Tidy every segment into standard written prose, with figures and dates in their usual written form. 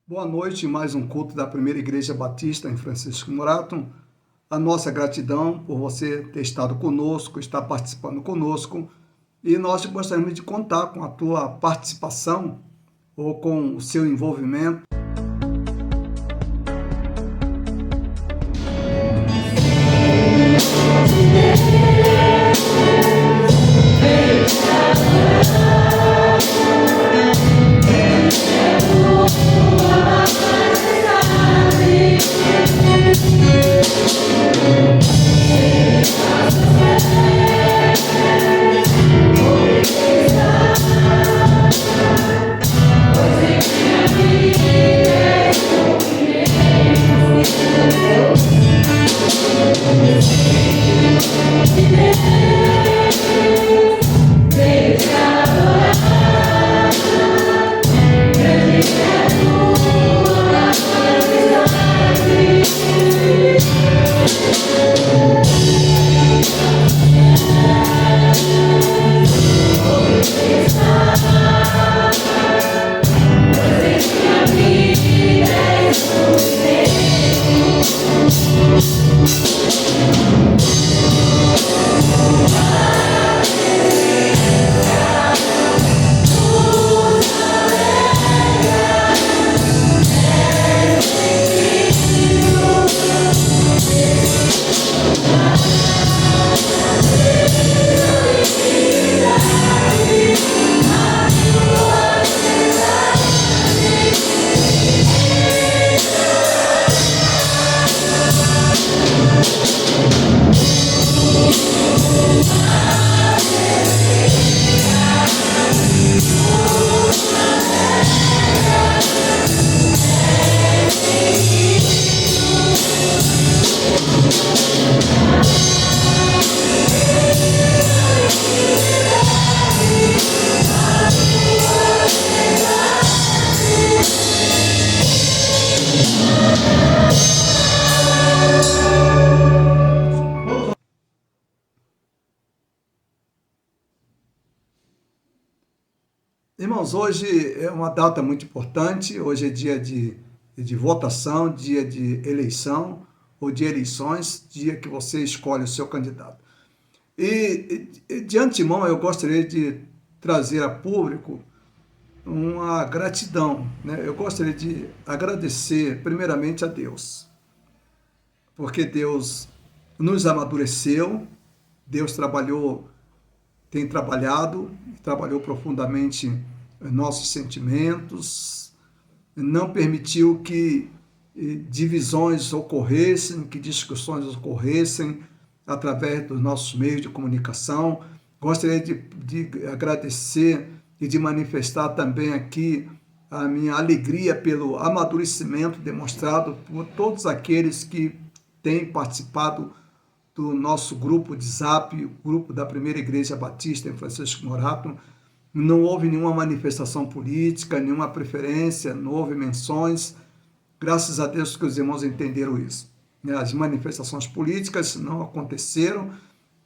Boa noite, mais um culto da Primeira Igreja Batista em Francisco Morato. A nossa gratidão por você ter estado conosco, estar participando conosco, e nós gostaríamos de contar com a tua participação ou com o seu envolvimento. Irmãos, hoje é uma data muito importante, hoje é dia de votação, dia de eleição, ou de eleições, dia que você escolhe o seu candidato. E de antemão eu gostaria de trazer a público uma gratidão, né? Eu gostaria de agradecer primeiramente a Deus, porque Deus nos amadureceu, Deus tem trabalhou profundamente nossos sentimentos, não permitiu que divisões ocorressem, que discussões ocorressem através dos nossos meios de comunicação. Gostaria de agradecer e de manifestar também aqui a minha alegria pelo amadurecimento demonstrado por todos aqueles que têm participado do nosso grupo de Zap, o grupo da Primeira Igreja Batista em Francisco Morato. Não houve nenhuma manifestação política, nenhuma preferência, não houve menções. Graças a Deus que os irmãos entenderam isso. As manifestações políticas não aconteceram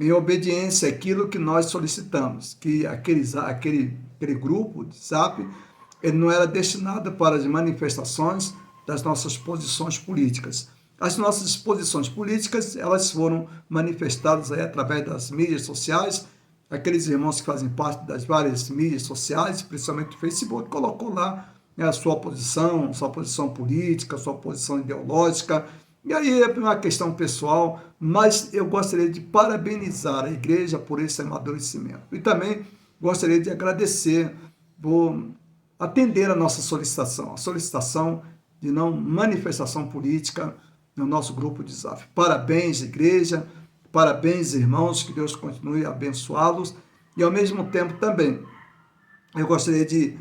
em obediência àquilo que nós solicitamos, que aquele grupo de Zap ele não era destinado para as manifestações das nossas posições políticas. As nossas posições políticas, elas foram manifestadas aí através das mídias sociais. Aqueles irmãos que fazem parte das várias mídias sociais, principalmente o Facebook, colocou lá a sua posição política, sua posição ideológica. E aí é uma questão pessoal, mas eu gostaria de parabenizar a igreja por esse amadurecimento. E também gostaria de agradecer por atender a nossa solicitação, a solicitação de não manifestação política no nosso grupo de Zap. Parabéns, igreja, parabéns, irmãos, que Deus continue a abençoá-los. E ao mesmo tempo também, eu gostaria de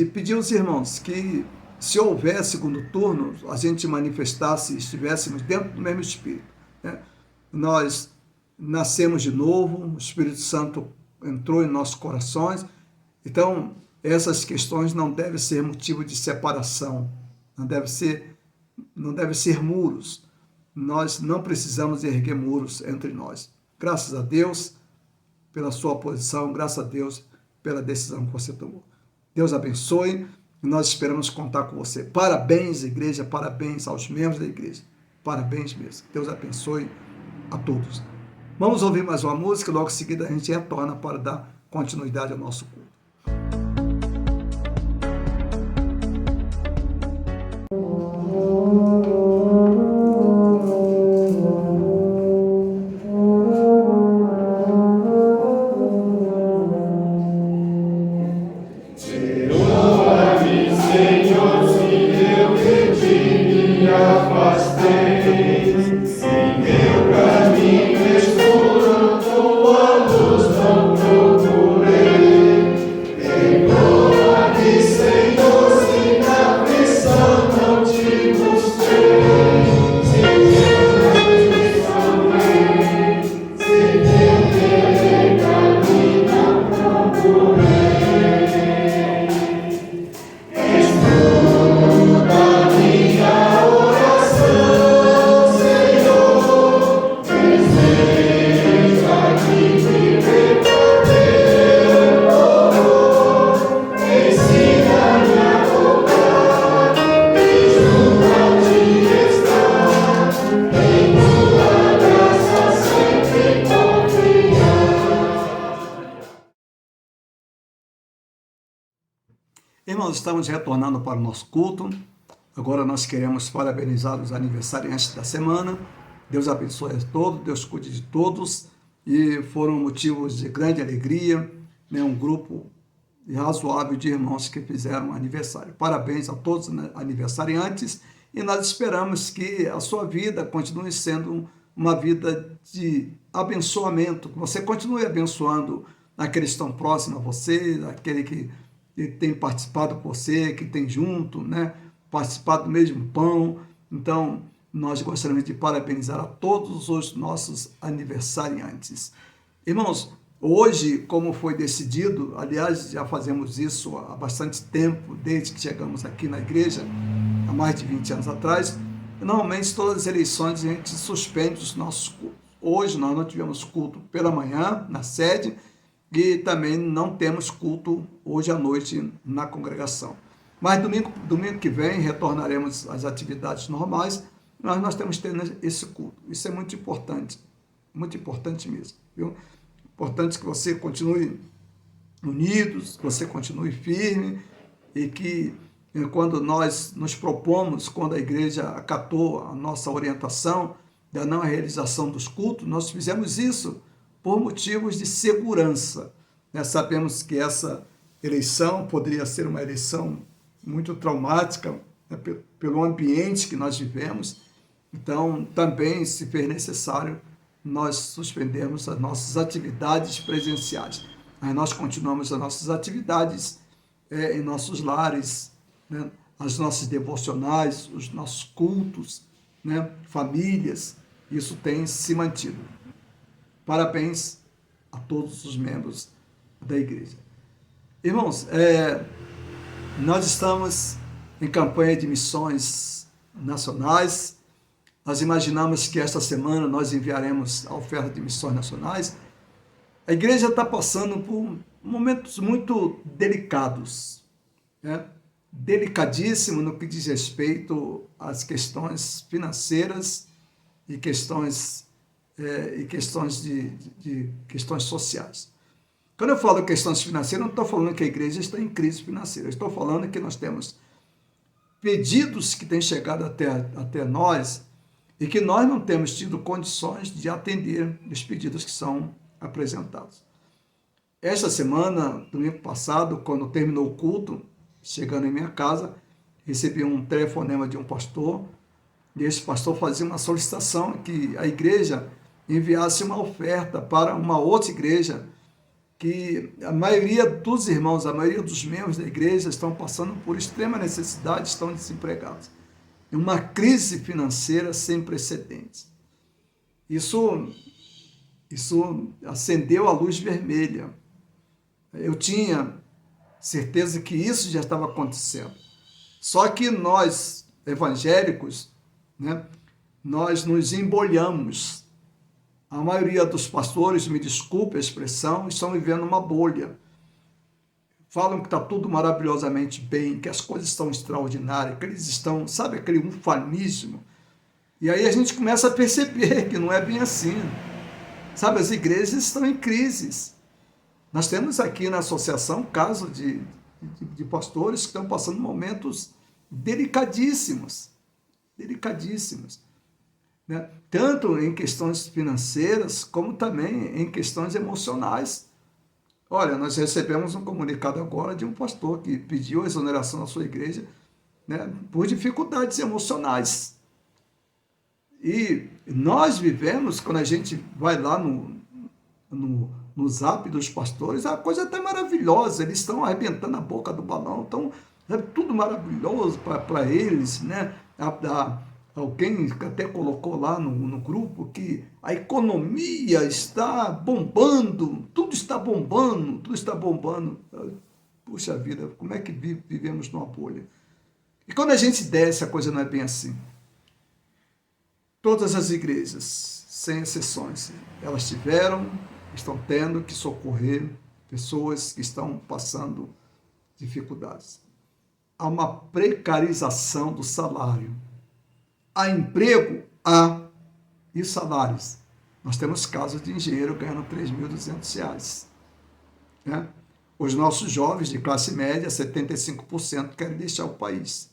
pedir aos irmãos que, se houver segundo turno, a gente manifestasse, estivéssemos dentro do mesmo Espírito, né? Nós nascemos de novo, o Espírito Santo entrou em nossos corações, então essas questões não devem ser motivo de separação, não deve ser muros. Nós não precisamos erguer muros entre nós. Graças a Deus pela sua posição, graças a Deus pela decisão que você tomou. Deus abençoe e nós esperamos contar com você. Parabéns, igreja, parabéns aos membros da igreja. Parabéns mesmo. Deus abençoe a todos. Vamos ouvir mais uma música, logo em seguida a gente retorna para dar continuidade ao nosso culto. Irmãos, estamos retornando para o nosso culto. Agora nós queremos parabenizar os aniversariantes da semana. Deus abençoe a todos, Deus cuide de todos. E foram motivos de grande alegria, né? Um grupo razoável de irmãos que fizeram aniversário. Parabéns a todos os aniversariantes e nós esperamos que a sua vida continue sendo uma vida de abençoamento. Que você continue abençoando aqueles que estão próximos a você, aquele que tem participado com você, que tem junto, né, participado do mesmo pão. Então, nós gostaríamos de parabenizar a todos os nossos aniversariantes. Irmãos, hoje, como foi decidido, aliás, já fazemos isso há bastante tempo, desde que chegamos aqui na igreja, há mais de 20 anos atrás, normalmente todas as eleições a gente suspende os nossos cultos. Hoje nós não tivemos culto pela manhã, na sede, e também não temos culto hoje à noite na congregação. Mas domingo que vem retornaremos às atividades normais, mas nós temos que ter esse culto. Isso é muito importante mesmo, viu? Importante que você continue unidos, que você continue firme e que quando nós nos propomos, quando a igreja acatou a nossa orientação da não realização dos cultos, nós fizemos isso por motivos de segurança. Sabemos que essa eleição poderia ser uma eleição muito traumática, né, pelo ambiente que nós vivemos. Então, também, se for necessário, nós suspendemos as nossas atividades presenciais. Mas nós continuamos as nossas atividades em nossos lares, né, as nossas devocionais, os nossos cultos, né, famílias. Isso tem se mantido. Parabéns a todos os membros da igreja. Irmãos, nós estamos em campanha de missões nacionais. Nós imaginamos que esta semana nós enviaremos a oferta de missões nacionais. A igreja está passando por momentos muito delicados, né? Delicadíssimo no que diz respeito às questões financeiras e questões questões sociais. Quando eu falo questões financeiras, não estou falando que a igreja está em crise financeira. Estou falando que nós temos pedidos que têm chegado até nós e que nós não temos tido condições de atender os pedidos que são apresentados. Esta semana, domingo passado, quando terminou o culto, chegando em minha casa, recebi um telefonema de um pastor, e esse pastor fazia uma solicitação que a igreja enviasse uma oferta para uma outra igreja, que a maioria dos irmãos, a maioria dos membros da igreja estão passando por extrema necessidade, estão desempregados. Uma crise financeira sem precedentes. Isso acendeu a luz vermelha. Eu tinha certeza que isso já estava acontecendo. Só que nós, evangélicos, né, nós nos embolhamos. A maioria dos pastores, me desculpe a expressão, estão vivendo uma bolha. falam que está tudo maravilhosamente bem, que as coisas estão extraordinárias, que eles estão, sabe, aquele ufanismo. E aí a gente começa a perceber que não é bem assim. Sabe, as igrejas estão em crises. Nós temos aqui na associação casos de pastores que estão passando momentos delicadíssimos, né? Tanto em questões financeiras, como também em questões emocionais. Olha, nós recebemos um comunicado agora de um pastor que pediu a exoneração da sua igreja, né, por dificuldades emocionais. E nós vivemos, quando a gente vai lá no zap dos pastores, a coisa está maravilhosa, eles estão arrebentando a boca do balão, então é tudo maravilhoso para eles, né? Alguém até colocou lá no grupo que a economia está bombando, tudo está bombando. Puxa vida, como é que vivemos numa bolha? E quando a gente desce, a coisa não é bem assim. Todas as igrejas, sem exceções, elas estão tendo que socorrer pessoas que estão passando dificuldades. Há uma precarização do salário. Há emprego? Há. E salários? Nós temos casos de engenheiro ganhando R$3.200. Né? Os nossos jovens de classe média, 75%, querem deixar o país.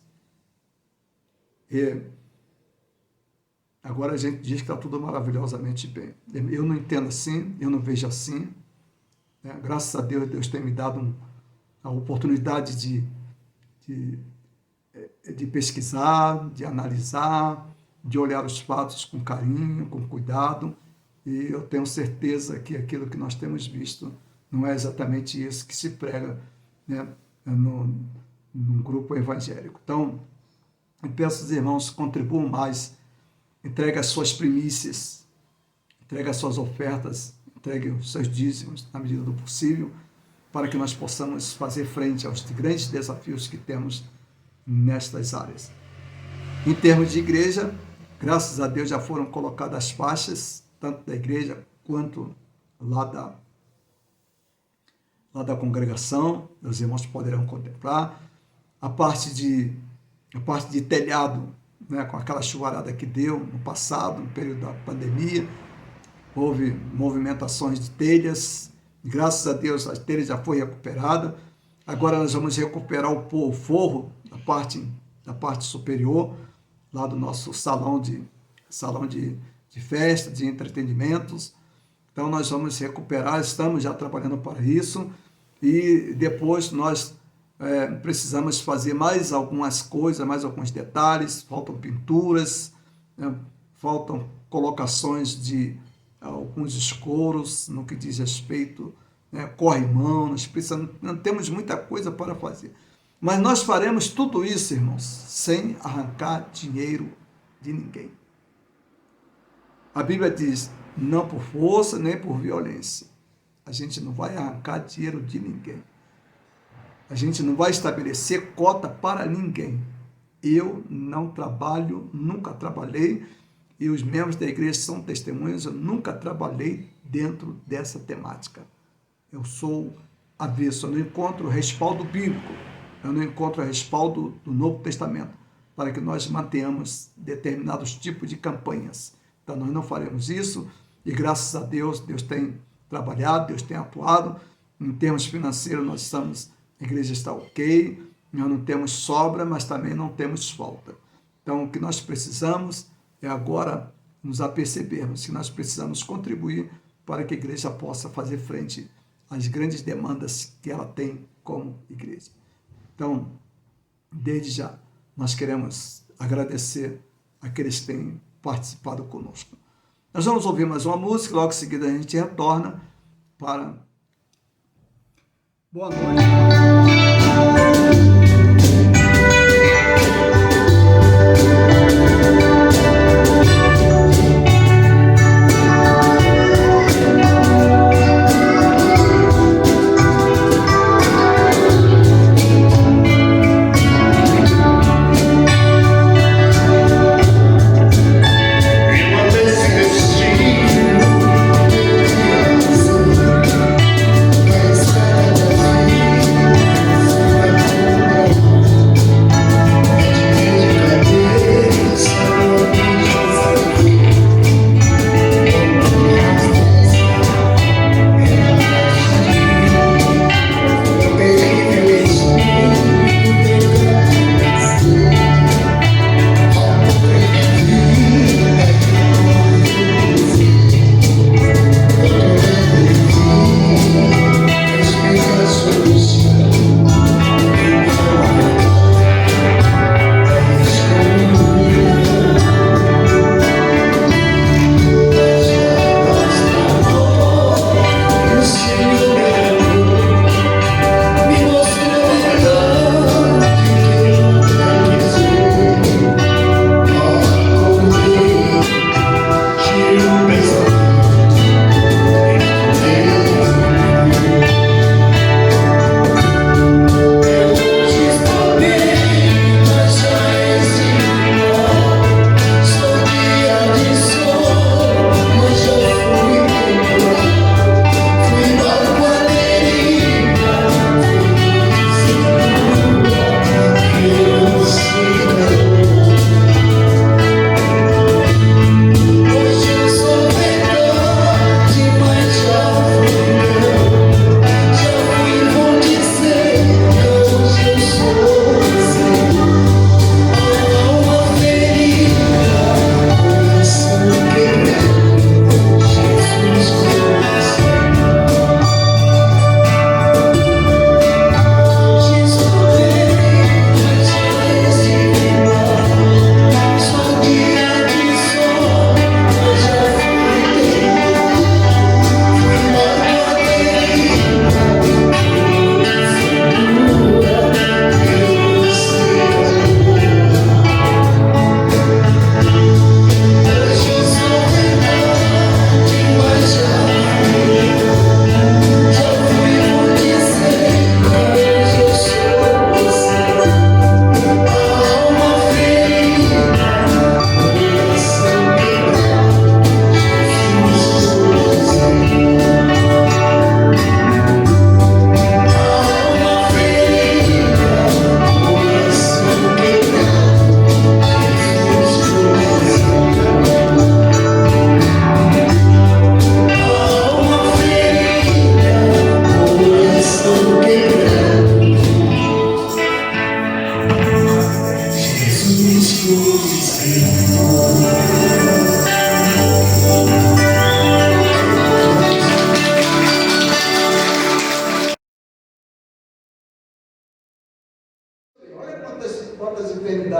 E agora a gente diz que está tudo maravilhosamente bem. Eu não entendo assim, eu não vejo assim. Né? Graças a Deus, Deus tem me dado a oportunidade de pesquisar, de analisar, de olhar os fatos com carinho, com cuidado, e eu tenho certeza que aquilo que nós temos visto não é exatamente isso que se prega, né, num grupo evangélico. Então, eu peço aos irmãos que contribuam mais, entregue as suas primícias, entregue as suas ofertas, entregue os seus dízimos na medida do possível, para que nós possamos fazer frente aos grandes desafios que temos nestas áreas. Em termos de igreja, graças a Deus já foram colocadas as faixas, tanto da igreja quanto lá da congregação, os irmãos poderão contemplar. A parte de telhado, né, com aquela chuvarada que deu no passado, no período da pandemia, houve movimentações de telhas, graças a Deus a telha já foi recuperada. Agora nós vamos recuperar o forro da parte superior, lá do nosso salão de festa, de entretenimentos. Então nós vamos recuperar, estamos já trabalhando para isso, e depois nós precisamos fazer mais algumas coisas, mais alguns detalhes, faltam pinturas, né, faltam colocações de alguns escoros no que diz respeito, né, corrimão, não temos muita coisa para fazer. Mas nós faremos tudo isso, irmãos, sem arrancar dinheiro de ninguém. A Bíblia diz, não por força nem por violência. A gente não vai arrancar dinheiro de ninguém. A gente não vai estabelecer cota para ninguém. Eu não trabalho, nunca trabalhei, e os membros da igreja são testemunhas, eu nunca trabalhei dentro dessa temática. Eu sou avesso, eu não encontro respaldo bíblico, eu não encontro respaldo do Novo Testamento para que nós mantenhamos determinados tipos de campanhas. Então nós não faremos isso, e graças a Deus, Deus tem trabalhado, Deus tem atuado. Em termos financeiros, a igreja está ok, nós não temos sobra, mas também não temos falta. Então o que nós precisamos é agora nos apercebermos que nós precisamos contribuir para que a igreja possa fazer frente às grandes demandas que ela tem como igreja. Então, desde já, nós queremos agradecer aqueles que têm participado conosco. Nós vamos ouvir mais uma música, logo em seguida a gente retorna para... Boa noite.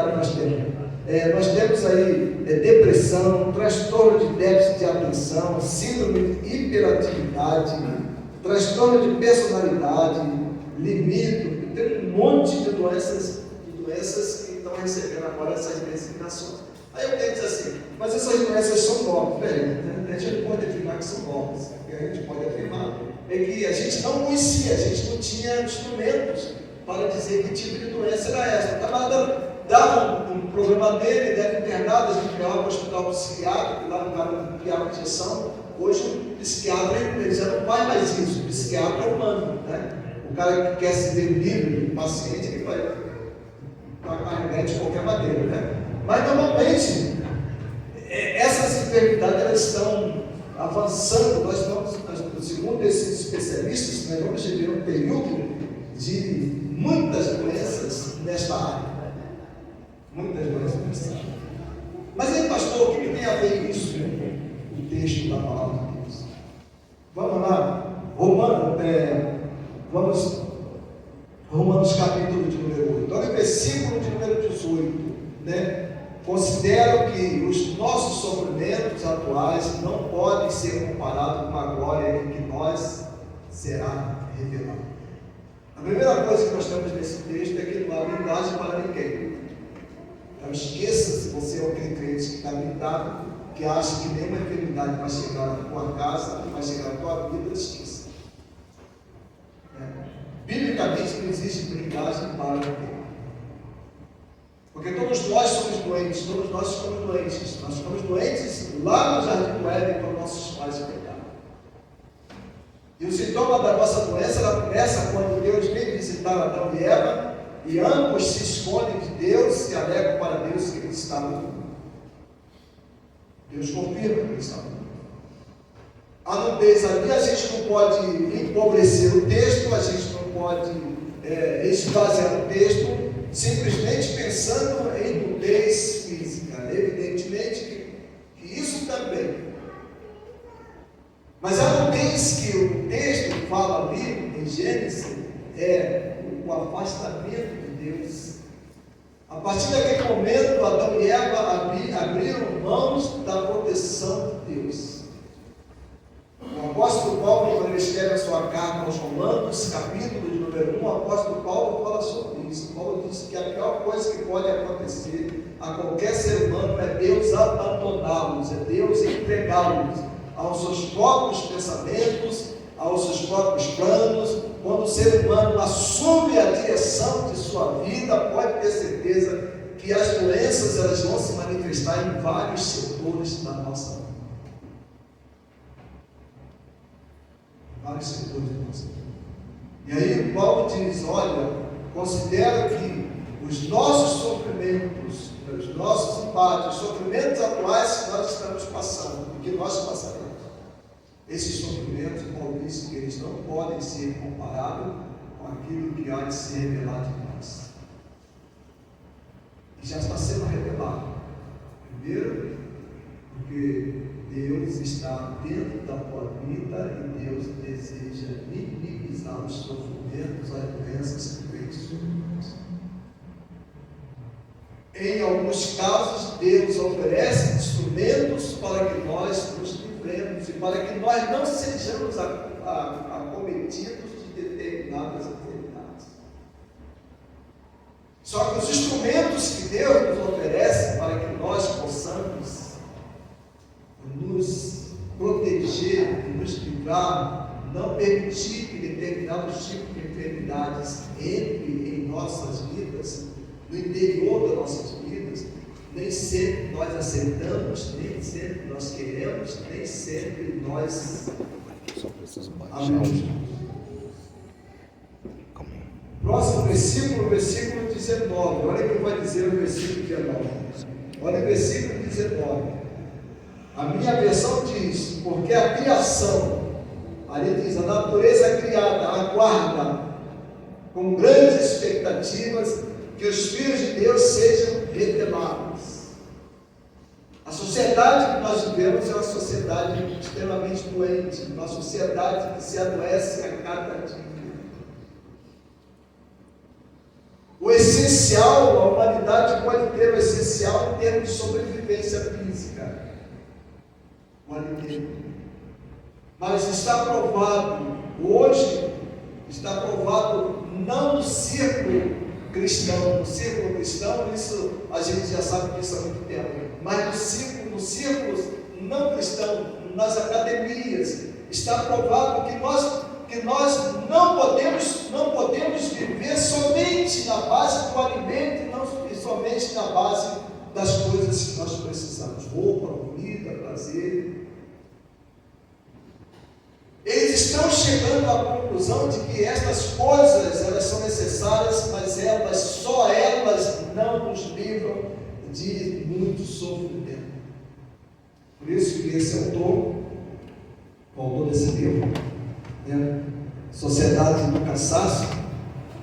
enfermidade nós temos? Nós temos aí depressão, transtorno de déficit de atenção, síndrome de hiperatividade, transtorno de personalidade, limito, tem um monte de doenças que estão recebendo agora essas designações. Aí eu tenho que dizer assim, mas essas doenças são novas, né? A gente não pode afirmar que são novas. O que a gente pode afirmar é que a gente não conhecia, a gente não tinha instrumentos para dizer que tipo de doença era essa. O camarada dava um programa dele, deve internado, a gente levava para o hospital psiquiátrico, lá no cara enfiava injeção. Hoje o psiquiatra, ele já não faz mais isso, o psiquiatra é humano, né? O cara que quer se ver livre do paciente, ele vai carregar de qualquer maneira, né? Mas normalmente, essas enfermidades, elas estão avançando. Nós estamos, segundo esses especialistas, nós vamos viver um período de muitas doenças nesta área. Muitas doenças nesta área. Mas aí, pastor, o que tem a ver isso? O texto da palavra de Deus. Vamos lá, Romanos capítulo de número 8. Olha o versículo de número 18, né? Considero que os nossos sofrimentos atuais não podem ser comparados com a glória em que nós será revelado. A primeira coisa que nós temos nesse texto é que não há blindagem para ninguém. Então esqueça, se você é aquele crente que está blindado, que acha que nenhuma enfermidade vai chegar na tua casa, vai chegar na tua vida, esqueça. Biblicamente não existe blindagem para ninguém. Porque todos nós somos doentes, todos nós ficamos doentes. Nós ficamos doentes lá no Jardim do Éden, quando nossos pais pecaram. E o sintoma da nossa doença, ela começa quando Deus vem visitar Adão e Eva, e ambos se escondem de Deus e alegam para Deus que eles estavam no mundo. Deus confirma que eles estavam no mundo. A nudez ali, a gente não pode empobrecer o texto, a gente não pode esvaziar o texto, simplesmente pensando em nudez física. Evidentemente que isso também. Mas a nudez que o texto fala ali, em Gênesis, é o afastamento de Deus. A partir daquele momento, Adão e Eva abriram mãos da proteção de Deus. O apóstolo Paulo, quando ele escreve a sua carta aos Romanos, capítulo de número 1, o apóstolo Paulo fala sobre isso. Paulo diz que a pior coisa que pode acontecer a qualquer ser humano é Deus abandoná-los, é Deus entregá-los aos seus próprios pensamentos, aos seus próprios planos. Quando o ser humano assume a direção de sua vida, pode ter certeza que as doenças elas vão se manifestar em vários setores da nossa vida. Vários setores da nossa vida. E aí Paulo diz, olha, considero que os nossos sofrimentos, os nossos embates, os sofrimentos atuais que nós estamos passando, e que nós passaremos, esses sofrimentos, Paulo disse que eles não podem ser comparados com aquilo que há de ser revelado em nós. E já está sendo revelado. Primeiro, porque Deus está dentro da tua vida e Deus deseja minimizar os sofrimentos, as doenças que vêm sobre nós. Em alguns casos, Deus oferece instrumentos para que nós nos livremos e para que nós não sejamos acometidos de determinadas enfermidades. Só que os instrumentos que Deus nos oferece para que nós possamos nos proteger e nos livrar, não permitir que determinados tipos de enfermidades entrem em nossas vidas, no interior das nossas vidas, nem sempre nós aceitamos, nem sempre nós queremos, nem sempre nós amamos. Próximo versículo, versículo 19. Olha o que vai dizer o versículo 19. Olha o versículo 19. A minha versão diz, porque a criação, ali diz, a natureza criada aguarda com grandes expectativas que os filhos de Deus sejam revelados. A sociedade que nós vivemos é uma sociedade extremamente doente, uma sociedade que se adoece a cada dia. O essencial, a humanidade pode ter o essencial em termos de sobrevivência física. Pode ter. Mas está provado, hoje, está provado não no círculo cristão. No círculo cristão, isso a gente já sabe disso há muito tempo. Mas nos círculos não cristãos, nas academias, está provado que nós não podemos viver somente na base do alimento e somente na base das coisas que nós precisamos. Roupa, comida, prazer. Eles estão chegando à conclusão de que estas coisas, elas são necessárias, mas só elas não nos livram de muito sofrimento. Por isso que esse autor, o autor desse livro, Sociedade do Cansaço,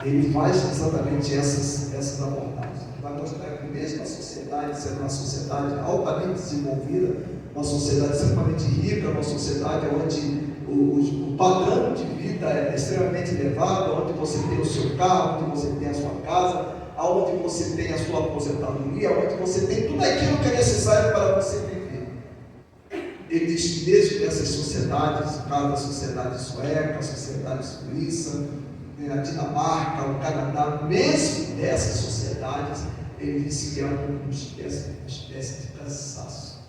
ele faz exatamente essas abordagens. Ele vai mostrar que mesmo a sociedade sendo uma sociedade altamente desenvolvida, uma sociedade extremamente rica, uma sociedade onde o padrão de vida é extremamente elevado, onde você tem o seu carro, onde você tem a sua casa, onde você tem a sua aposentadoria, onde você tem tudo aquilo que é necessário para você viver. Ele diz que mesmo nessas sociedades, no caso da sociedade sueca, a sociedade suíça, a Dinamarca, o Canadá, mesmo nessas sociedades, ele disse que é uma espécie de cansaço.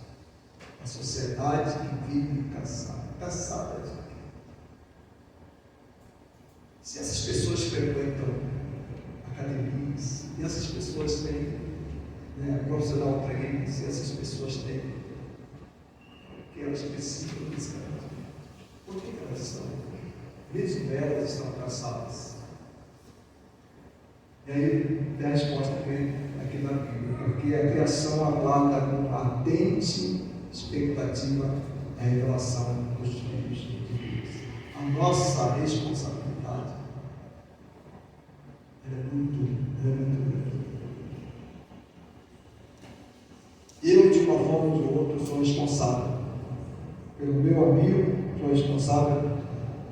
A sociedade que vive cansada. Se essas pessoas frequentam academias, e essas pessoas têm profissional training, se essas pessoas têm que elas precisam fisicamente, por que elas estão? Mesmo elas estão cansadas. E aí a resposta vem aqui na Bíblia, porque a criação aguarda com ardente expectativa a revelação dos filhos de Deus. A nossa responsabilidade é muito grande. Eu, de uma forma ou de outra, sou responsável pelo meu amigo, sou responsável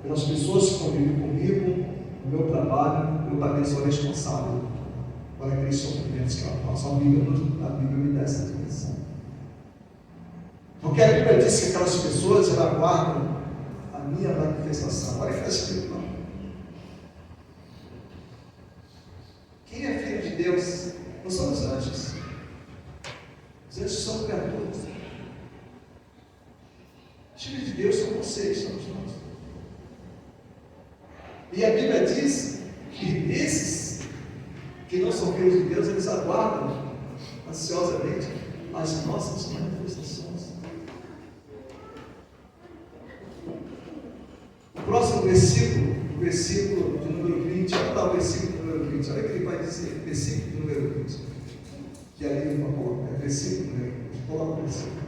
pelas pessoas que convivem comigo, no meu trabalho, eu também sou responsável por aqueles sofrimentos que ela passa. A Bíblia me dá essa dimensão. Porque a Bíblia diz que aquelas pessoas elas aguardam a minha manifestação. Olha o que está escrito lá. Quem é filho de Deus não são os anjos. Os anjos são criaturas. Os filhos de Deus são vocês, somos nós. E a Bíblia diz que esses que não são filhos de Deus, eles aguardam ansiosamente as nossas manifestações. O próximo versículo, o versículo de número 20, olha lá o versículo de número 20, olha o que ele vai dizer, versículo de número 20, que ali uma coloca, é versículo de número 20, coloca o versículo.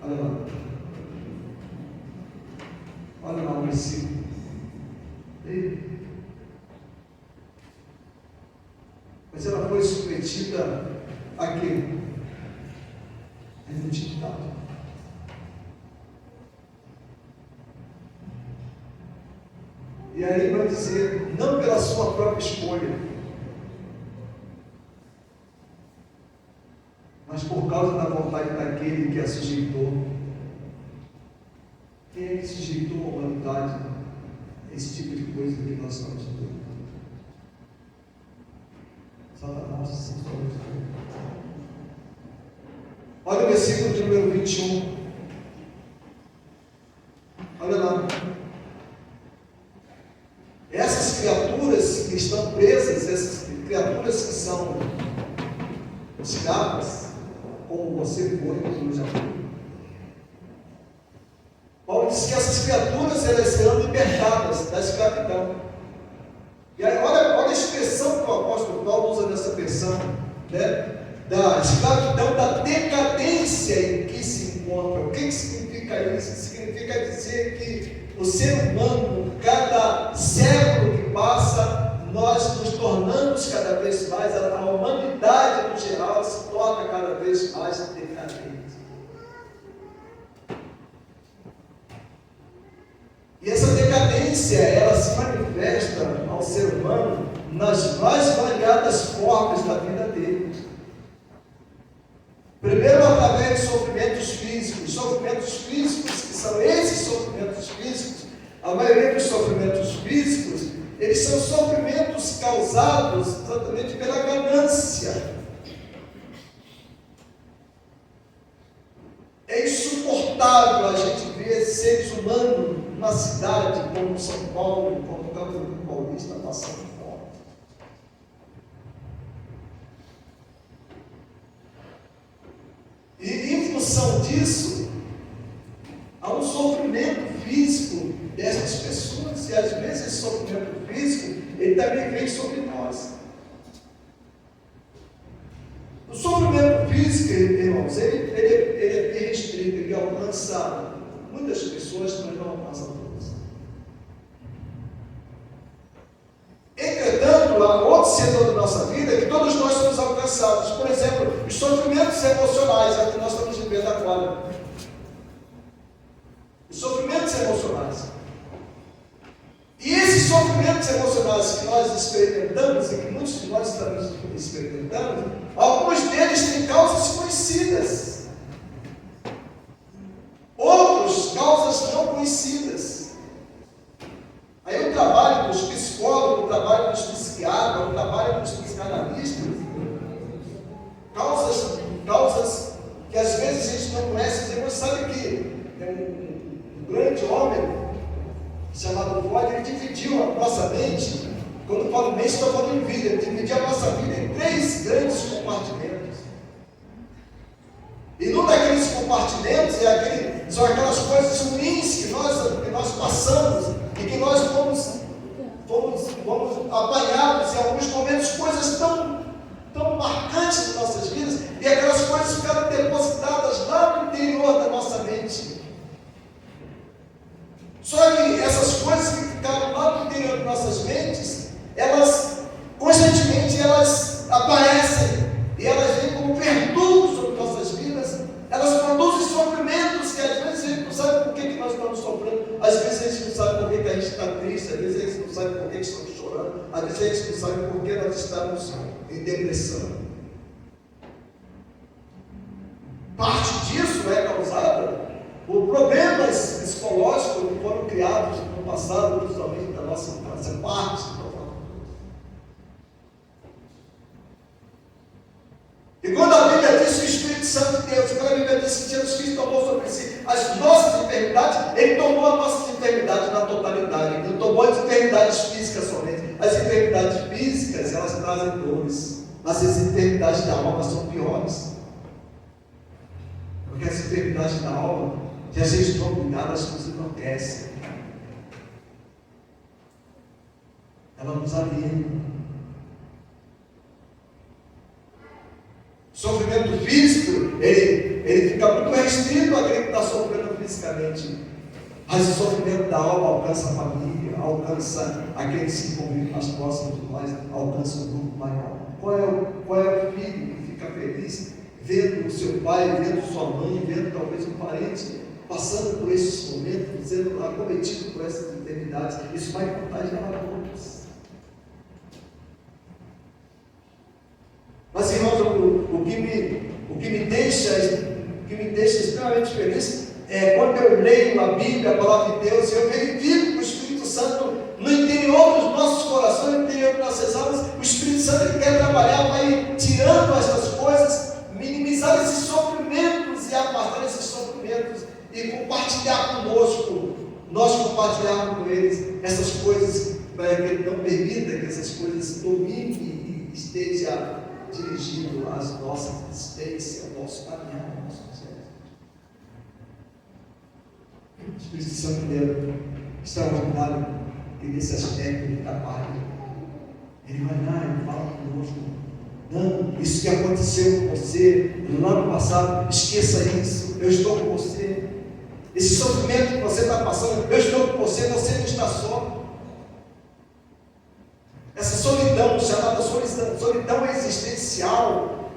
Olha lá. Olha lá o versículo. Mas ela foi submetida a quê? A inutilidade. E aí vai dizer, não pela sua própria escolha, mas por causa da vontade daquele que a sujeitou. Quem é que sujeitou a humanidade a esse tipo de coisa que nós estamos vendo? Satanás. Olha o versículo de número 21. Olha lá. Essas criaturas que estão presas, essas criaturas que são escravas, como você foi, como já foi. Paulo diz que essas criaturas elas serão libertadas da escravidão. E aí, olha a expressão que o apóstolo Paulo usa nessa versão, da escravidão, da decadência em que se encontra. O que significa isso? Significa dizer que o ser humano, cada século que passa, nós nos tornamos cada vez mais, a humanidade no geral se torna cada vez mais decadente. E essa decadência, ela se manifesta nas mais variadas formas da vida dele. Primeiro, através de sofrimentos físicos. Sofrimentos físicos, que são esses sofrimentos físicos, a maioria dos sofrimentos físicos, eles são sofrimentos causados exatamente pela ganância. É insuportável a gente ver seres humanos numa cidade como São Paulo, como Campo Paulista, passando fome. E em função disso, há um sofrimento físico dessas pessoas, e às vezes esse sofrimento físico, ele também vem sobre nós. O sofrimento físico, irmãos, ele é bem restrito, ele alcança muitas pessoas, mas não alcança todas. Entretanto, há outro setor da nossa vida que todos nós somos alcançados. Por exemplo, os sofrimentos emocionais, é o que nós estamos vivendo agora. Os sofrimentos emocionais. E esses sofrimentos emocionais que nós experimentamos, e que muitos de nós estamos experimentando, alguns deles têm causas conhecidas, outros causas não conhecidas. Aí o trabalho dos psicólogos, o trabalho dos psiquiatras, o trabalho dos psicanalistas, causas que às vezes a gente não conhece. Você sabe que um grande homem chamado Freud, ele dividiu a nossa mente. Quando eu falo mente, estou falando em vida. Ele dividiu a nossa vida em 3 grandes compartimentos. E num daqueles compartimentos são aquelas coisas ruins que nós passamos e que nós fomos apanhados em alguns momentos, coisas tão marcantes das nossas vidas, e aquelas coisas ficaram depositadas lá no interior da nossa mente. Só que essas coisas que ficaram lá no interior de nossas mentes, elas constantemente aparecem e elas vêm como verdugos sobre nossas vidas. Elas produzem sofrimentos que às vezes a gente não sabe por que nós estamos sofrendo, às vezes a gente não sabe por que a gente está triste, às vezes a gente não sabe por que estamos chorando, às vezes a gente não sabe por que nós estamos em depressão. Parte disso é causada por problemas psicológicos que foram criados no passado, principalmente da nossa infância, parte. E quando a Bíblia diz que o Espírito Santo de Deus, quando a Bíblia diz que Jesus Cristo tomou sobre si as nossas enfermidades, Ele tomou as nossas enfermidades na totalidade. Ele não tomou as enfermidades físicas somente. As enfermidades físicas, elas trazem dores, mas as enfermidades da alma são piores. Porque as enfermidades da alma, se a gente não cuidar, elas nos enlouquecem. Ela nos aliena. O sofrimento físico, ele fica muito restrito àquele que está sofrendo fisicamente. Mas o sofrimento da alma alcança a família, alcança aqueles que convivem mais próximos de nós, alcança um grupo maior. Qual é o filho que fica feliz vendo o seu pai, vendo sua mãe, vendo talvez um parente passando por esses momentos, sendo acometido por essas enfermidades? Isso vai contagiar a todos. Mas, irmãos, o que me deixa extremamente feliz é quando eu leio a Bíblia, a palavra de Deus, e eu verifico que o Espírito Santo, no interior dos nossos corações, no interior das nossas almas, o Espírito Santo, ele quer trabalhar, vai tirando essas coisas, minimizar esses sofrimentos e afastar esses sofrimentos e compartilhar conosco, nós compartilharmos com eles essas coisas, para que ele não permita que essas coisas dominem e esteja dirigindo a nossa existência, o nosso caminhar, o nosso processo. O Espírito Santo é extraordinário e nesse aspecto ele trabalha. Ele vai lá e fala conosco. Não, isso que aconteceu com você no ano passado, esqueça isso, eu estou com você. Esse sofrimento que você está passando, eu estou com você, você não está só. Essa solidão, chamada solidão existencial,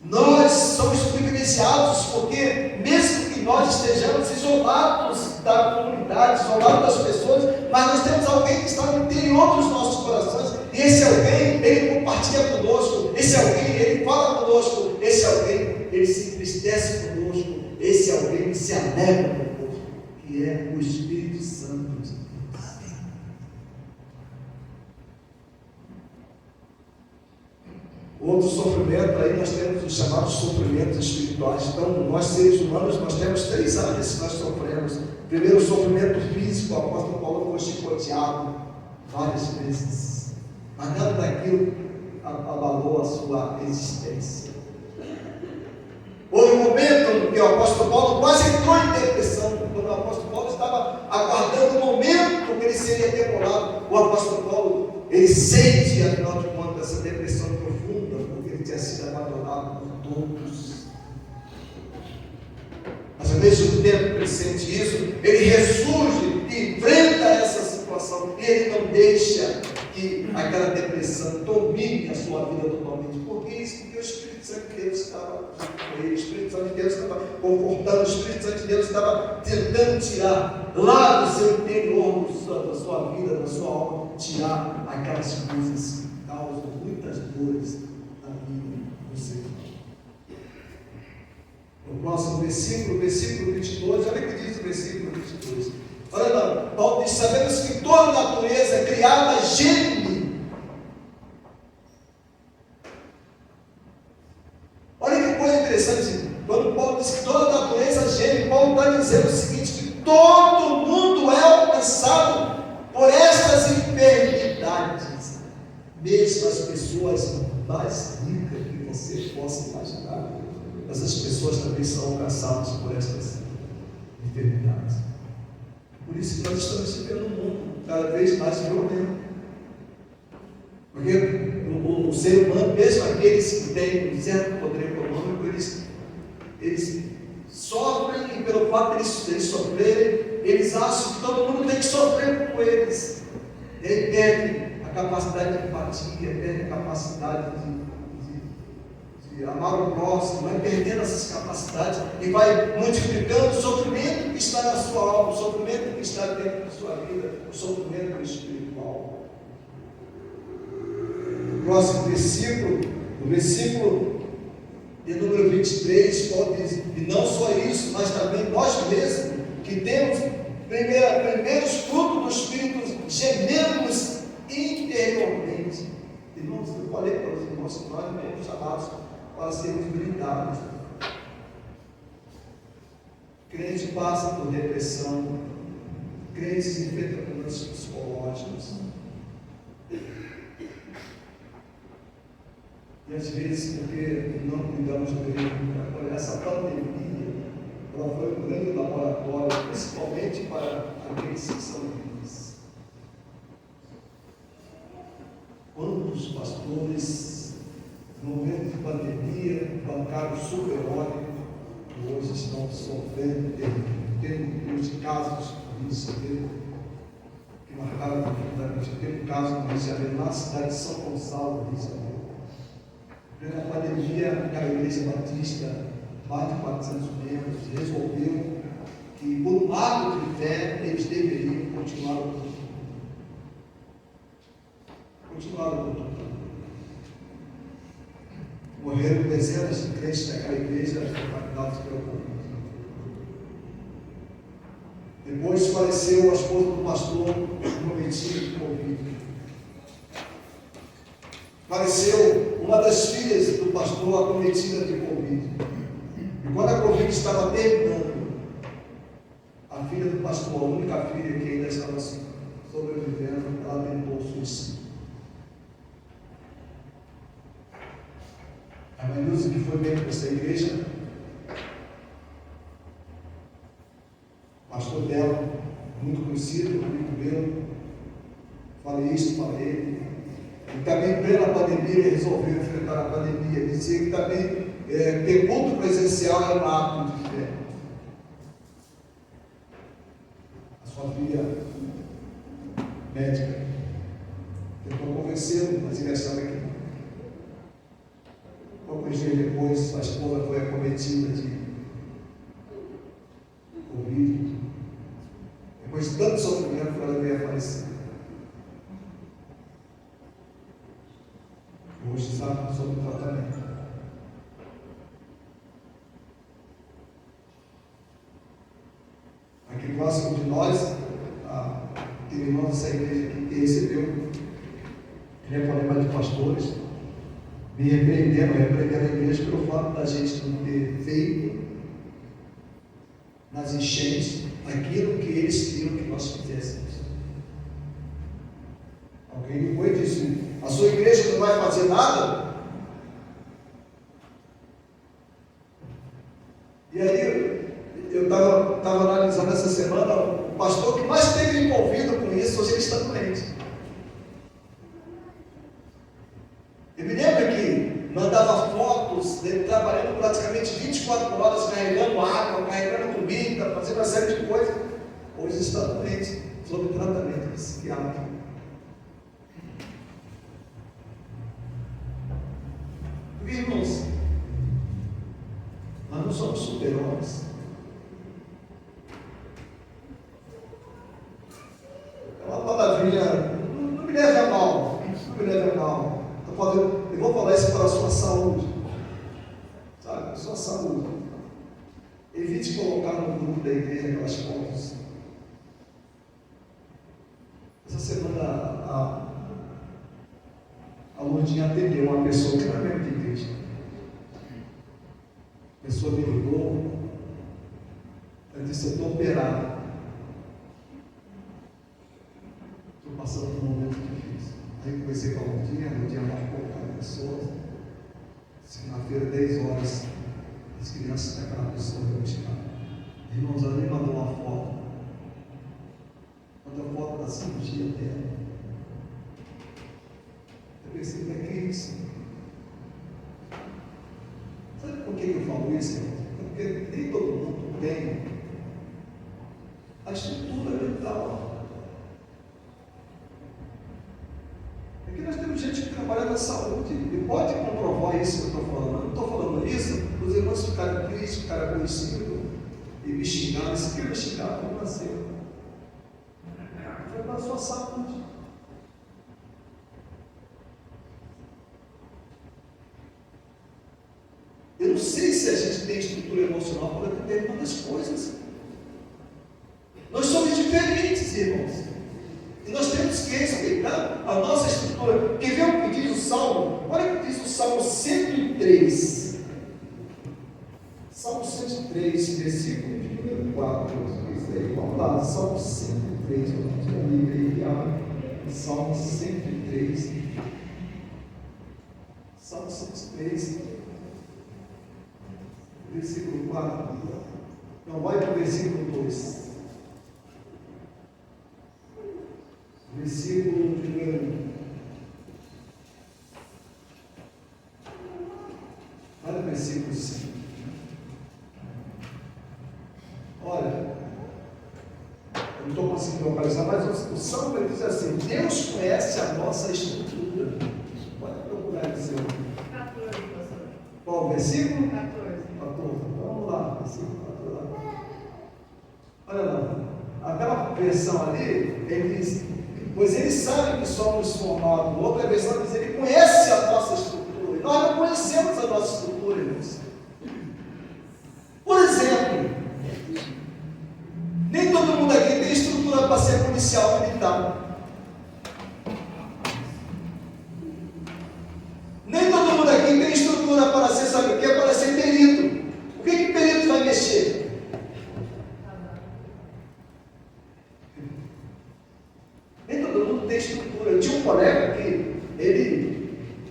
nós somos privilegiados, porque mesmo que nós estejamos isolados da comunidade, isolados das pessoas, mas nós temos alguém que está no interior dos nossos corações, E esse alguém, ele compartilha conosco. Esse alguém, ele fala conosco. Esse alguém, ele se entristece conosco. Esse alguém se alegra conosco, que é o Espírito Santo de Deus. Outro sofrimento, aí nós temos os chamados sofrimentos espirituais. Então, nós seres humanos, nós temos 3 áreas que nós sofremos. Primeiro, o sofrimento físico. O apóstolo Paulo foi chicoteado várias vezes, mas nada daquilo abalou a sua existência. Houve um momento que o apóstolo Paulo quase entrou em depressão, quando o apóstolo Paulo estava aguardando o momento que ele seria demorado. O apóstolo Paulo, ele sente, afinal de contas, essa depressão profunda, porque ele tinha sido abandonado por todos. Mas ao mesmo tempo que ele sente isso, ele ressurge e enfrenta essa situação, e ele não deixa que aquela depressão domine a sua vida totalmente. Por que isso? Porque o Espírito Santo de Deus estava com ele, o Espírito Santo de Deus estava confortando, o Espírito Santo de Deus estava tentando tirar lá do seu interior, da sua vida, da sua alma, tirar aquelas coisas que causam muitas dores na vida do ser humano. O próximo versículo 22, olha o que diz o versículo 22. Olha lá, Paulo diz: sabemos que toda natureza é criada geme. Olha que coisa interessante. Quando Paulo diz que toda natureza geme, Paulo está dizendo o seguinte: que todo mundo é alcançado por estas enfermidades. Mesmo as pessoas mais ricas que você possa imaginar, essas pessoas também são alcançadas por estas enfermidades. Por isso que nós estamos vivendo um mundo cada vez mais violento. Porque o ser humano, mesmo aqueles que têm um certo poder econômico, eles sofrem, e pelo fato de eles sofrerem, eles acham que todo mundo tem que sofrer com eles. E aí perdem a capacidade de empatia, perdem a capacidade de amar o próximo, vai perdendo essas capacidades e vai multiplicando o sofrimento que está na sua alma, o sofrimento que está dentro da sua vida, o sofrimento espiritual. O próximo versículo, o versículo de número 23, Paulo diz: e não só isso, mas também nós mesmos, que temos primeiros frutos do Espírito, gememos interiormente. Irmãos, eu falei para os irmãos que nós fomos chamados para sermos blindados. Crente passa por depressão, crentes enfrentam problemas psicológicos. E às vezes, porque não cuidamos bem, essa pandemia, ela foi um grande laboratório, principalmente para aqueles que são livres. Quantos pastores, no momento de pandemia, bancaram super-óleo, que hoje estão sofrendo, tem os casos no Rio de Janeiro, que marcaram profundamente. Teve um caso no Rio de Janeiro, na cidade de São Gonçalo, no Rio de Janeiro. Na pandemia, a Igreja Batista, mais de 400 membros, resolveu que, por um ato de fé, eles deveriam continuar o culto. Morreram dezenas de crentes daquela igreja contaminados pelo Covid. Depois faleceu a esposa do pastor cometido de Covid. Faleceu uma das filhas do pastor acometida de Covid. E quando a Covid estava terminando, a filha do pastor, a única filha que ainda estava sobrevivendo, ela tentou suicídio. A Manusa, que foi membro dessa igreja, pastor dela, muito conhecido, amigo meu, falei isso, falei. E também, em plena pandemia, ele resolveu enfrentar a pandemia. Ele dizia que também ter culto presencial é um ato de fé. A sua filha médica tentou convencê-lo, mas ele achava que não. Poucos dias depois, a esposa foi acometida de Covid. Depois de tanto sofrimento, ela veio a falecer. próximo de nós, aquele irmão dessa igreja aqui que recebeu telefonema de pastores, me repreendendo a igreja pelo fato da gente não ter feito nas enchentes aquilo que eles queriam que nós fizéssemos. Alguém me foi e disse: a sua igreja não vai fazer nada? E aí eu estava analisando essa semana, o pastor que mais esteve envolvido com isso, hoje ele está doente. Eu me lembro que mandava fotos dele trabalhando praticamente 24 horas, carregando água, carregando comida, fazendo uma série de coisas. Hoje está doente, sob tratamento psiquiátrico. Irmãos, nós não somos super-homens. É uma palavrinha, não me leve a mal, não me leve a mal. Eu vou falar isso para a sua saúde, sabe? A sua saúde. Evite colocar no grupo da igreja aquelas fotos. Essa semana a Lourdinha atendeu uma pessoa que não é membro de igreja. A pessoa me ligou, ela disse: eu estou operado. Estou passando por um momento difícil. Aí eu comecei com a Lourdinha marcou cada pessoa. Segunda-feira, 10 horas, as crianças daquela pessoa vão buscar. Irmãos, ela me mandou uma foto. Mandou a foto da cirurgia dela. Eu pensei: o que é isso? Sabe por que eu falo isso, irmão? Porque nem todo mundo tem a estrutura mental. Aqui nós temos gente que trabalha na saúde e pode comprovar isso que eu estou falando. Eu não estou falando isso, os irmãos ficaram tristes, ficaram conhecidos e me xingaram. Isso que me xingaram quando nasceu. Foi para a sua saúde. Eu não sei se a gente tem estrutura emocional para determinadas coisas. Nós somos diferentes, irmãos. E nós temos que respeitar a nossa estrutura. Quer ver o que diz o Salmo? Olha o que diz o Salmo 103. Salmo 103, versículo de número 4. Isso aí, vamos lá, Salmo 103. Vamos ter a Bíblia aí, Salmo 103. Salmo 103. Versículo 4. Não, vai para o versículo 2. Versículo de número. Olha o versículo 5. Olha, eu não estou conseguindo localizar, mas o Salmo diz assim: Deus conhece a nossa estrutura. Pode procurar esse 14, pastor. Qual o versículo? 14. Vamos lá, versículo 14. Olha lá, aquela versão ali, ele diz: pois ele sabe que somos formados. Outra versão diz: ele conhece a nossa estrutura. E nós não conhecemos a nossa estrutura, irmãos. Por exemplo, nem todo mundo aqui tem estrutura para ser policial militar. Nem todo mundo aqui tem estrutura para ser, sabe o que? Para ser perito. O que perito vai mexer? Nem todo mundo tem estrutura. Eu tinha um colega que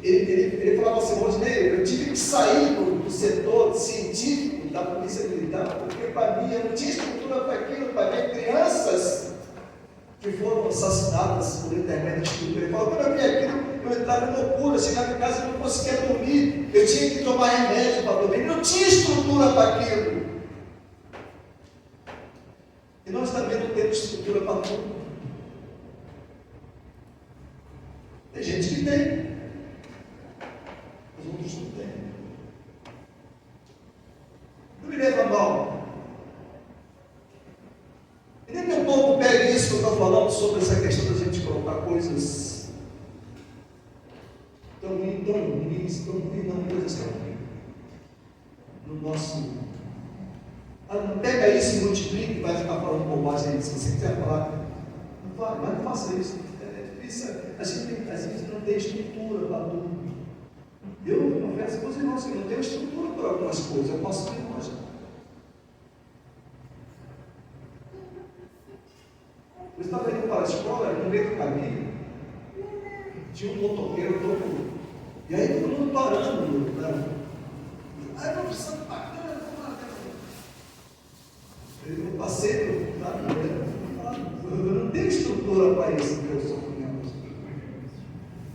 ele falava assim: Rodney, eu tive que sair do setor científico da polícia militar, porque para mim eu não tinha estrutura para aquilo, para ver crianças que foram assassinadas por intermédio de estrutura. Ele falou: quando eu vi aquilo, eu entrava em loucura, chegava em casa e não conseguia dormir, eu tinha que tomar remédio para dormir, ele não tinha estrutura para aquilo. E nós também não temos estrutura para tudo. Tem gente que tem, mas outros não têm. Não me leva a mal. E nem que um pouco pegue isso que eu estou falando sobre essa questão da gente colocar coisas tão ruins, não, coisas tão ruins no nosso. Pega isso e multiplica e vai ficar falando bobagem aí. Se você quiser falar, mas não faça isso. É difícil. A gente não tem estrutura para tudo. Eu confesso para os irmãos que não tenho estrutura para algumas coisas. Eu posso ter longe. Eu estava indo para a escola, no meio do caminho, tinha um motoqueiro todo. E aí todo mundo parando. Né? Aí eu precisava bacana, eu passei, sabe? Eu não tenho estrutura para isso que eu sou mesmo.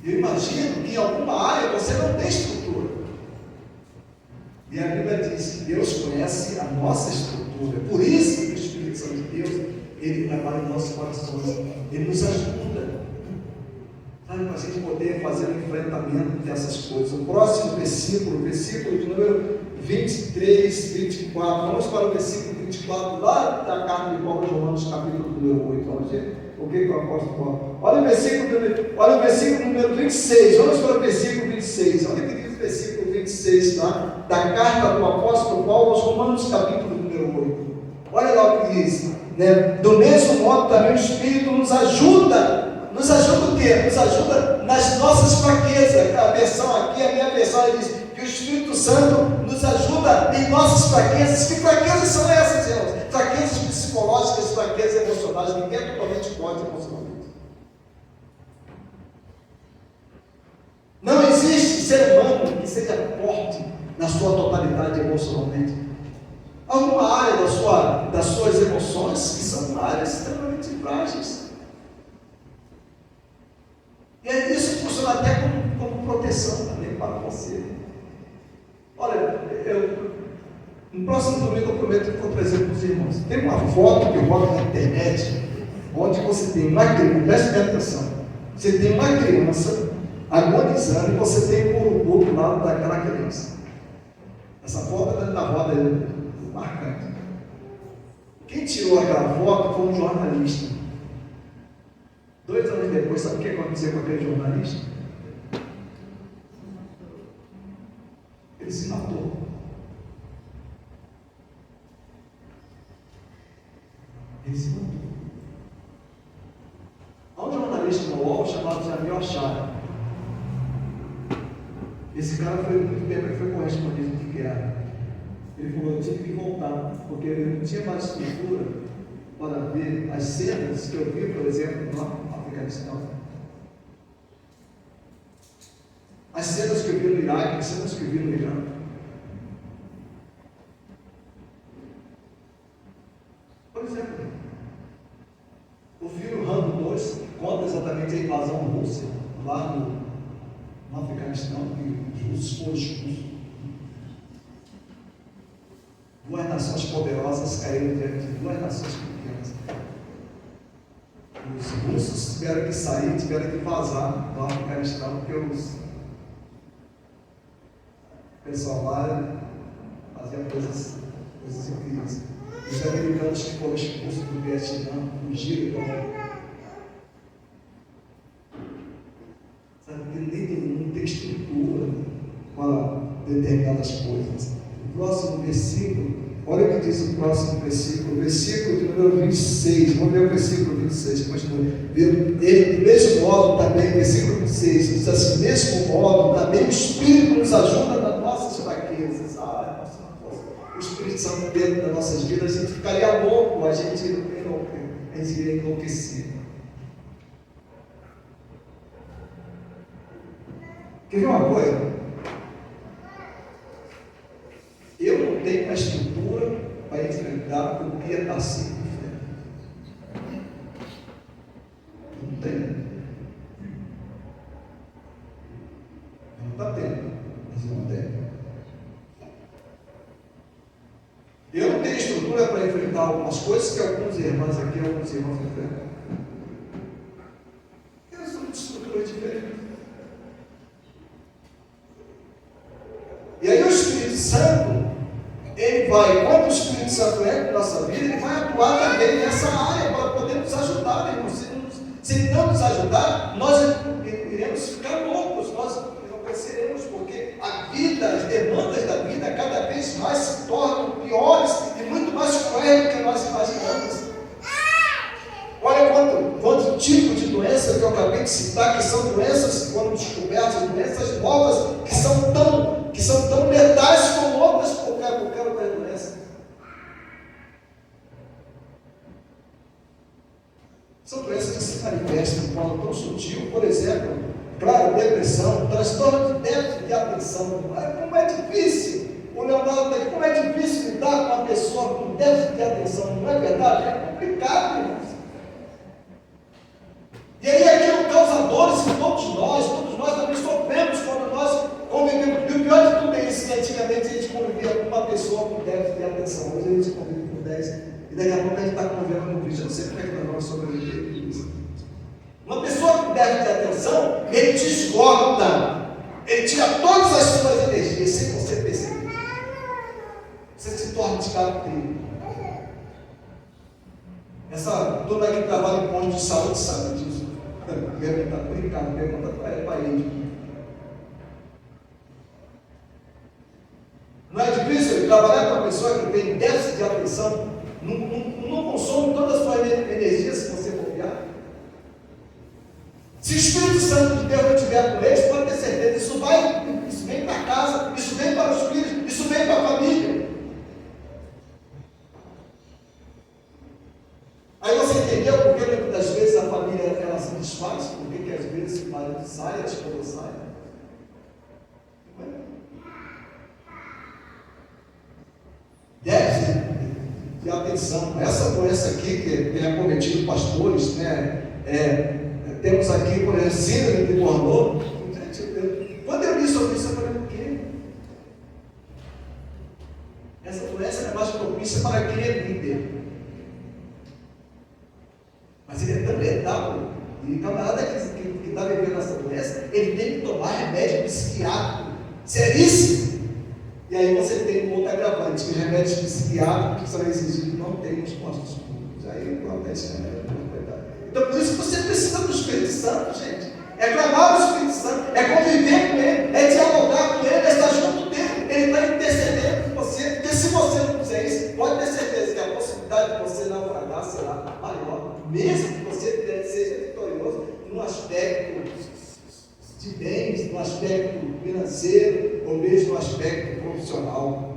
Eu imagino que em alguma área você não tem estrutura. E a Bíblia diz que Deus conhece a nossa estrutura. Por isso que o Espírito Santo de Deus, ele trabalha em nossos corações. Ele nos ajuda. Para a gente poder fazer o enfrentamento dessas coisas. O próximo versículo de número 23, 24. Vamos para o versículo 24, lá da carta de Paulo aos Romanos, capítulo número 8. Vamos ver o que o apóstolo Paulo. Olha o versículo número 26. Vamos para o versículo 26. Olha o que diz o versículo 26, tá? Da carta do apóstolo Paulo aos Romanos, capítulo número 8. Olha lá o que diz. Né? Do mesmo modo também o Espírito nos ajuda. Nos ajuda o quê? Nos ajuda nas nossas fraquezas. A versão aqui, a minha versão, ela diz que o Espírito Santo nos ajuda em nossas fraquezas. Que fraquezas são essas, irmãos? Fraquezas psicológicas, fraquezas emocionais. Ninguém é totalmente forte emocionalmente. Não existe ser humano que seja forte na sua totalidade emocionalmente. Há uma área das suas emoções que são áreas extremamente frágeis. E isso funciona até como proteção também para você. Olha, no próximo domingo eu prometo que vou trazer para os irmãos. Tem uma foto que eu boto na internet, onde você tem uma criança, preste atenção, você tem uma criança agonizando e você tem o outro lado daquela criança. Essa foto é dentro da roda marcante. Quem tirou aquela foto foi um jornalista. 2 anos depois, sabe o que aconteceu com aquele jornalista? Ele se matou. Ele se matou. Há um jornalista no UOL chamado Jamil Achara. Esse cara foi muito tempo, ele foi correspondente de guerra. Ele falou: eu tive que voltar, porque ele não tinha mais estrutura para ver as cenas que eu vi, por exemplo, no Afeganistão. As cenas que eu vi no Iraque, as cenas que eu vi no Irã. Por exemplo, o filme Rambo 2 conta exatamente a invasão russa lá no Afeganistão, que os russos foram expulsos. 2 nações poderosas caíram diante de 2 nações pequenas. Os russos tiveram que sair, tiveram que vazar do Afeganistão, porque o pessoal lá fazia coisas incríveis. Os americanos que foram expulsos do Vietnã fugiram. Sabe que nem não tem estrutura para determinadas coisas. O próximo versículo, olha o que diz o próximo versículo de número 26. Vamos ver o versículo 26. Continua. Ele, do mesmo modo, também, versículo 26, diz assim: do mesmo modo, também o Espírito nos ajuda nas nossas fraquezas. O Espírito Santo dentro das nossas vidas, a gente ficaria louco, a gente iria enlouquecer. Quer ver uma coisa? Eu não tenho a estrutura para enfrentar o que está assim. Não tenho. Eu não está tendo, mas eu não tenho. Eu não tenho estrutura para enfrentar algumas coisas que alguns irmãos aqui, alguns irmãos enfrentam. Eles são de estrutura diferente. E aí o Espírito Santo, ele vai, quando o Espírito Santo entra na nossa vida, ele vai atuar também nessa área para poder nos ajudar, irmãos. Se ele não nos ajudar, nós iremos ficar loucos, nós enlouqueceremos, porque a vida, as demandas da vida cada vez mais se tornam piores e muito mais citar, que são doenças que foram descobertas, doenças novas, que são tão letais como outras qualquer outra doença. São doenças que se manifestam de forma tão sutil, por exemplo, claro, depressão, transtorno de déficit de atenção. Como é difícil, o Leonardo está aqui, como é difícil lidar com uma pessoa com déficit de atenção, não é verdade? É complicado, irmãos. E aí aquilo causa dores que todos nós também sofremos quando nós convivemos. E o pior de tudo é isso, que antigamente a gente convivia com uma pessoa com déficit de atenção, hoje a gente convive com 10, e daqui a pouco a gente está convivendo com 20, eu não sei como é que nós vamos sobreviver isso. Uma pessoa com déficit de atenção, ele te esgota, ele tira todas as suas energias, sem você perceber. Você se torna descaracterístico. Essa turma que trabalha em posto de saúde sabe disso. Pergunta para o Ricardo, pergunta para ele. Não é difícil trabalhar com uma pessoa que tem déficit de atenção, não consome toda a sua energia se você confiar. Se o Espírito Santo de Deus não estiver com eles, pode ter certeza, isso vem para casa, isso vem para os filhos, isso vem para a família. Aí você entendeu porque muitas das vezes a família ela se desfaz, porque às vezes o marido sai, a esposa sai. Déficit de atenção. Essa doença aqui que tem acometido pastores, né? Temos aqui, por exemplo, síndrome de Bordeaux. Quando eu li sobre isso, eu falei, por quê? Essa doença é mais propícia para quem é líder. Mas ele é tão letal, e o camarada que está vivendo essa doença, ele tem que tomar remédio psiquiátrico. Seríssimo! E aí você tem um outro agravante, que remédios psiquiátricos que são exigidos não tem nos postos públicos. Aí acontece remédio. Então por isso que você precisa do Espírito Santo, gente. É clamar o Espírito Santo, é conviver com Ele, é dialogar com Ele, é estar junto dele. Ele está intercedendo com você, porque se você não fizer isso, pode ter certeza que a possibilidade de você naufragar será maior, mesmo que você seja vitorioso no aspecto de bens, no aspecto financeiro, ou mesmo no aspecto profissional.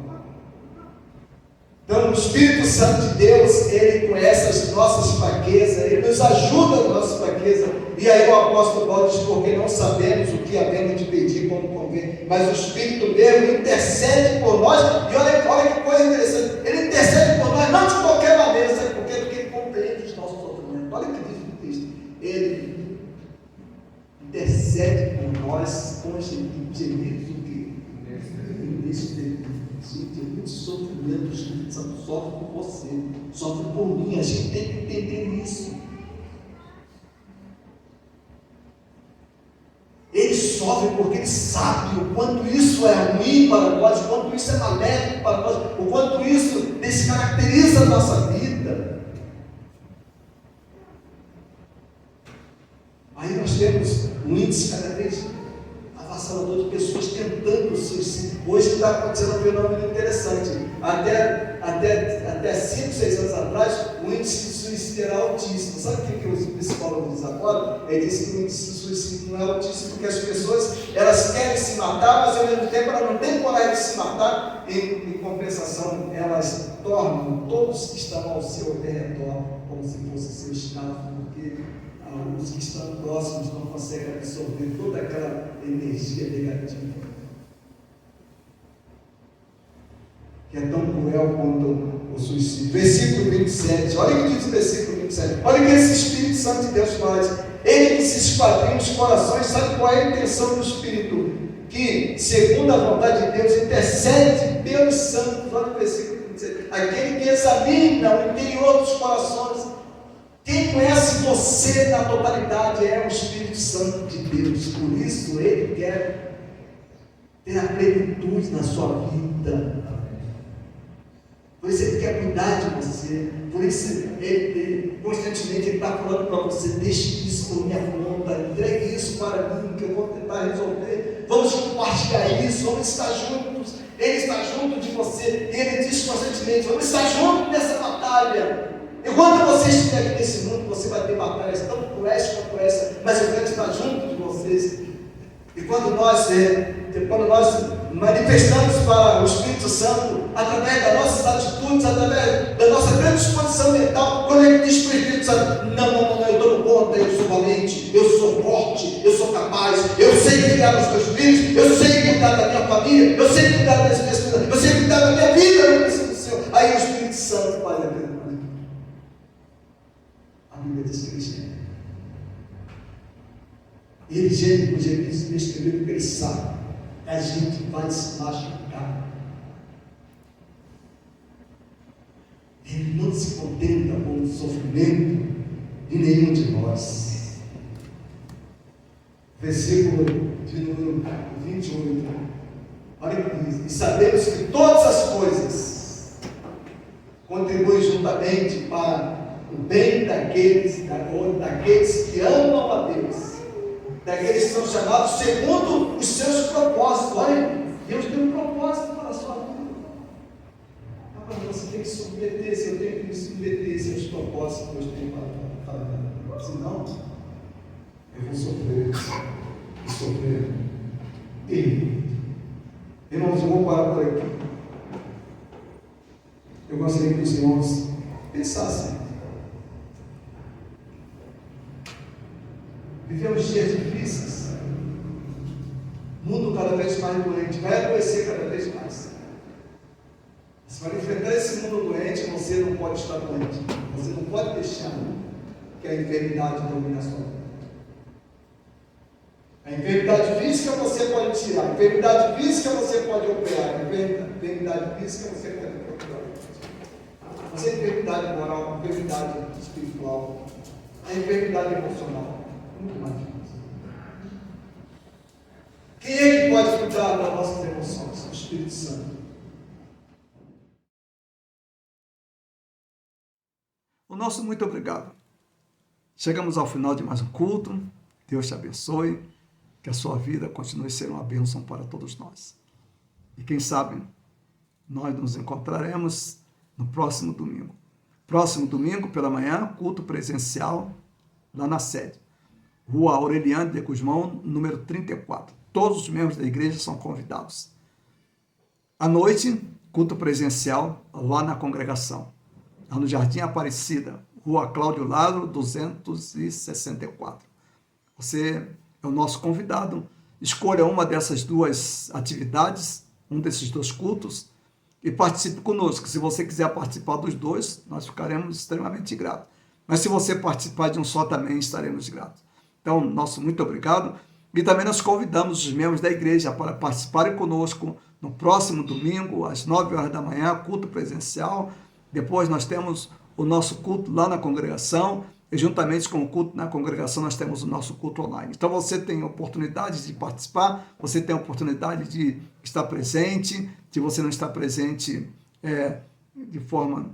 Então, o Espírito Santo de Deus, Ele conhece as nossas fraquezas, Ele nos ajuda nas nossas fraquezas. E aí o apóstolo Paulo diz, porque não sabemos o que havemos de pedir quando convém, mas o Espírito mesmo intercede por nós. E olha que coisa interessante, Ele intercede por nós, não de qualquer maneira, sabe por quê? Porque Ele compreende os nossos sofrimentos. Olha o que diz o texto, Ele intercede por nós com gemidos o que? Gente, é muito sofrimento, o Espírito Santo sofre por você, sofre por mim, a gente tem que entender isso. Ele sofre porque ele sabe o quanto isso é ruim para nós, o quanto isso é maléfico para nós, o quanto isso descaracteriza a nossa vida. Aí nós temos um índice cada vez avassalador de pessoas tentando suicídio. Hoje está acontecendo um fenômeno interessante. Até 5, 6 anos atrás, o índice de suicídio era altíssimo. Sabe o que os psicólogos dizem agora? Ele diz que o índice de suicídio não é altíssimo porque as pessoas elas querem se matar, mas ao mesmo tempo elas não têm coragem de se matar. Em compensação, elas tornam todos que estão ao seu redor como se fosse seu escravo, porque os que estão próximos não conseguem absorver toda aquela energia negativa, que é tão cruel quanto o suicídio. Versículo 27, olha o que diz o versículo 27, olha o que esse Espírito Santo de Deus faz. Ele que se esquadrinha os corações, sabe qual é a intenção do Espírito? Que, segundo a vontade de Deus, intercede pelos santos. Olha o versículo 27, aquele que examina o interior dos corações. Quem conhece você na totalidade é o Espírito Santo de Deus. Por isso Ele quer ter a plenitude na sua vida. Por isso Ele quer cuidar de você. Por isso Ele constantemente está falando para você, deixe isso por minha conta, entregue isso para mim, que eu vou tentar resolver. Vamos compartilhar isso, vamos estar juntos. Ele está junto de você. E Ele diz constantemente, vamos estar juntos nessa batalha. Eu Enquanto você estiver aqui nesse mundo, você vai ter batalhas tão cruéis quanto essa, mas o grande está junto de vocês. E quando nós manifestamos para o Espírito Santo, através das nossas atitudes, através da nossa grande disposição mental, quando ele diz para o Espírito Santo, não, eu dou conta, eu sou valente, eu sou forte, eu sou capaz, eu sei cuidar dos meus filhos, eu sei cuidar da minha família, eu sei cuidar das minhas pessoas, eu sei cuidar da minha vida, eu preciso do Senhor. Aí o Espírito Santo faz a vida. A Bíblia diz que ele geme. Ele geme com gemidos inexprimíveis, porque ele sabe que a gente vai se machucar. Ele não se contenta com o sofrimento de nenhum de nós. Versículo de número 28. Olha o que diz. E sabemos que todas as coisas contribuem juntamente para o bem daqueles que amam a Deus, daqueles que são chamados segundo os seus propósitos. Olha, Deus tem um propósito para a sua vida. Você tem que submeter-se, eu tenho que me submeter-se aos propósitos que Deus tem para a vida. Senão, eu vou sofrer. Irmãos, eu vou parar por aqui. Eu gostaria que os irmãos pensassem. Vivemos dias difíceis, mundo cada vez mais doente, vai adoecer cada vez mais. Se para enfrentar esse mundo doente, você não pode estar doente, você não pode deixar que a enfermidade domine a sua vida. A enfermidade física você pode tirar, a enfermidade física você pode operar, a enfermidade física você pode procurar. Mas a enfermidade moral, a enfermidade espiritual, a enfermidade emocional, muito mais difícil. Quem é que pode cuidar das nossas emoções? O Espírito Santo. O nosso muito obrigado. Chegamos ao final de mais um culto. Deus te abençoe. Que a sua vida continue sendo uma bênção para todos nós. E quem sabe, nós nos encontraremos no próximo domingo. Próximo domingo, pela manhã, culto presencial lá na sede. Rua Aureliano de Guzmão, número 34. Todos os membros da igreja são convidados. À noite, culto presencial lá na congregação. Lá no Jardim Aparecida, Rua Cláudio Lado, 264. Você é o nosso convidado. Escolha uma dessas duas atividades, um desses dois cultos, e participe conosco. Se você quiser participar dos dois, nós ficaremos extremamente gratos. Mas se você participar de um só também, estaremos gratos. Então, nosso muito obrigado. E também nós convidamos os membros da igreja para participarem conosco no próximo domingo, às 9 horas da manhã, culto presencial. Depois nós temos o nosso culto lá na congregação. E juntamente com o culto na congregação, nós temos o nosso culto online. Então, você tem oportunidade de participar, você tem a oportunidade de estar presente. Se você não está presente de forma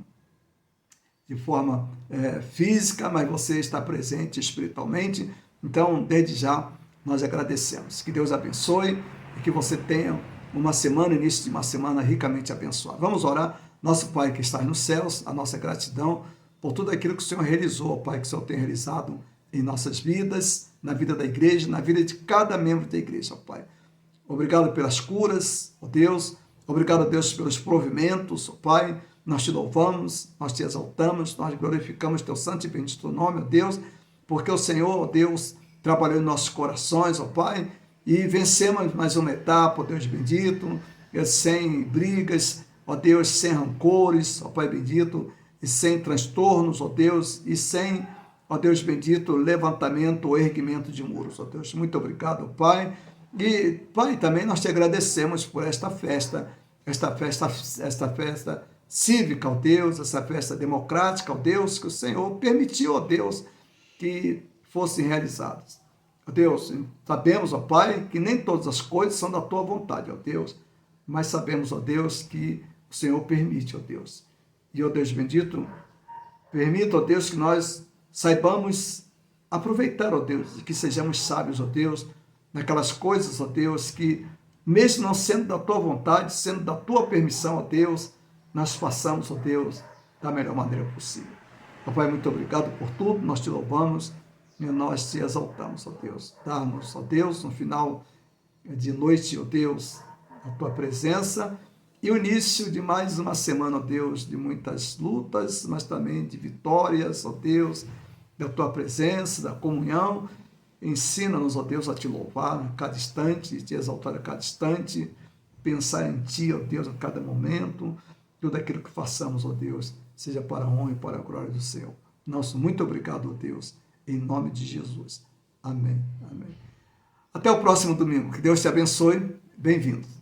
física, mas você está presente espiritualmente. Então, desde já, nós agradecemos. Que Deus abençoe e que você tenha uma semana, início de uma semana ricamente abençoada. Vamos orar. Nosso Pai que está nos céus, a nossa gratidão por tudo aquilo que o Senhor realizou, Pai, que o Senhor tem realizado em nossas vidas, na vida da igreja, na vida de cada membro da igreja, Pai. Obrigado pelas curas, ó Deus. Obrigado, Deus, pelos provimentos, ó Pai. Nós te louvamos, nós te exaltamos, nós glorificamos teu santo e bendito nome, ó Deus, porque o Senhor, ó Deus, trabalhou em nossos corações, ó Pai, e vencemos mais uma etapa, ó Deus bendito, sem brigas, ó Deus, sem rancores, ó Pai bendito, e sem transtornos, ó Deus, e sem, ó Deus bendito, levantamento ou erguimento de muros, ó Deus. Muito obrigado, Pai. E, Pai, também nós te agradecemos por esta festa cívica, ó Deus, essa festa democrática, ó Deus, que o Senhor permitiu, ó Deus, que fossem realizadas. Ó Deus, sabemos, ó Pai, que nem todas as coisas são da tua vontade, ó Deus, mas sabemos, ó Deus, que o Senhor permite, ó Deus. E, ó Deus bendito, permita, ó Deus, que nós saibamos aproveitar, ó Deus, e que sejamos sábios, ó Deus, naquelas coisas, ó Deus, que mesmo não sendo da tua vontade, sendo da tua permissão, ó Deus, nós façamos, ó Deus, da melhor maneira possível. Papai, muito obrigado por tudo, nós te louvamos e nós te exaltamos, ó Deus. Dá-nos, ó Deus, no final de noite, ó Deus, a tua presença e o início de mais uma semana, ó Deus, de muitas lutas, mas também de vitórias, ó Deus, da tua presença, da comunhão. Ensina-nos, ó Deus, a te louvar a cada instante, te exaltar a cada instante, pensar em ti, ó Deus, a cada momento. Tudo aquilo que façamos, ó Deus, seja para a honra e para a glória do Senhor. Nosso muito obrigado, ó Deus, em nome de Jesus. Amém. Amém. Até o próximo domingo. Que Deus te abençoe. Bem-vindo.